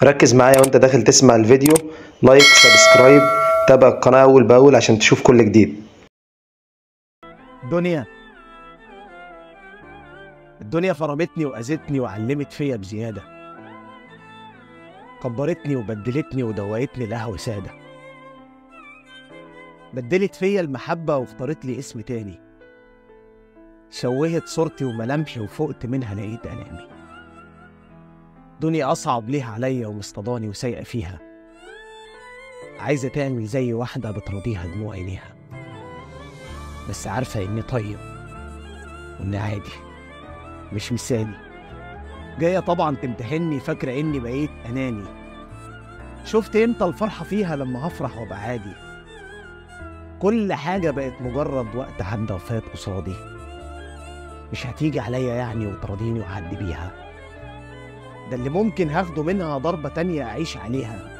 ركز معايا وانت داخل تسمع الفيديو. لايك، سبسكرايب، تابع القناة اول باول عشان تشوف كل جديد. الدنيا فرمتني وأذتني وعلمت فيا بزيادة، كبرتني وبدلتني ودوقتني القهوة سادة، بدلت فيا المحبة واختارت لي اسم تاني، شوهت صورتي وملامحي وفقت منها لقيت ألامي. دنيا أصعب ليها عليا ومصطداني وسايقة فيها، عايزة تعمل زي واحدة بترضيها دموع عينيها، بس عارفة إني طيب وإني عادي مش مثالي. جاية طبعا تمتحني فاكرة إني بقيت أناني. شفت إمتى الفرحة فيها لما هفرح وأبقى عادي. كل حاجة بقت مجرد وقت عدى وفات قصادي. مش هتيجي عليا يعني وتراضيني وأعدي بيها، ده اللي ممكن هاخده منها ضربة تانية أعيش عليها.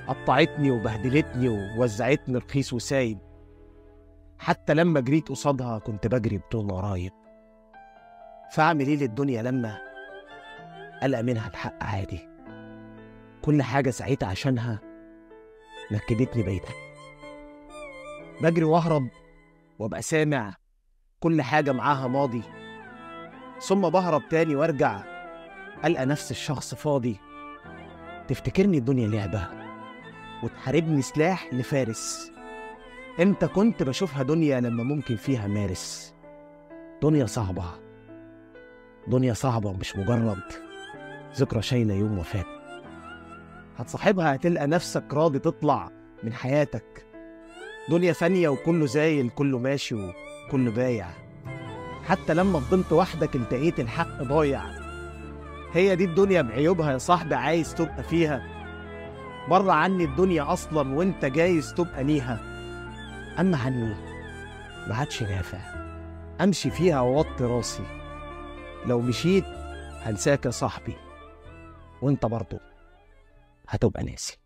قطعتني وبهدلتني ووزعتني رخيص وسايب، حتى لما جريت قصادها كنت بجري بدون قرايب. فاعمل ايه للدنيا لما ألقى منها الحق عادي؟ كل حاجة سعيت عشانها نكدتني بيتها. بجري واهرب وابقى سامع كل حاجة معاها ماضي، ثم بهرب تاني وارجع ألقى نفس الشخص فاضي. تفتكرني الدنيا لعبة وتحاربني سلاح لفارس. امتى كنت بشوفها دنيا لما ممكن فيها مارس؟ دنيا صعبة، دنيا صعبة ومش مجرد ذكرى شايلة يوم وفات. هتصاحبها هتلقى نفسك راضي تطلع من حياتك. دنيا ثانية وكله زايل، كله ماشي وكله بايع. حتى لما فضلت وحدك التقيت الحق ضايع. هي دي الدنيا بعيوبها يا صاحبي، عايز تبقى فيها؟ بره عني الدنيا أصلا وانت جايز تبقى ليها. أما عني ما عادش نافع أمشي فيها ووطي راسي. لو مشيت هنساك يا صاحبي، وانت برضه هتبقى ناسي.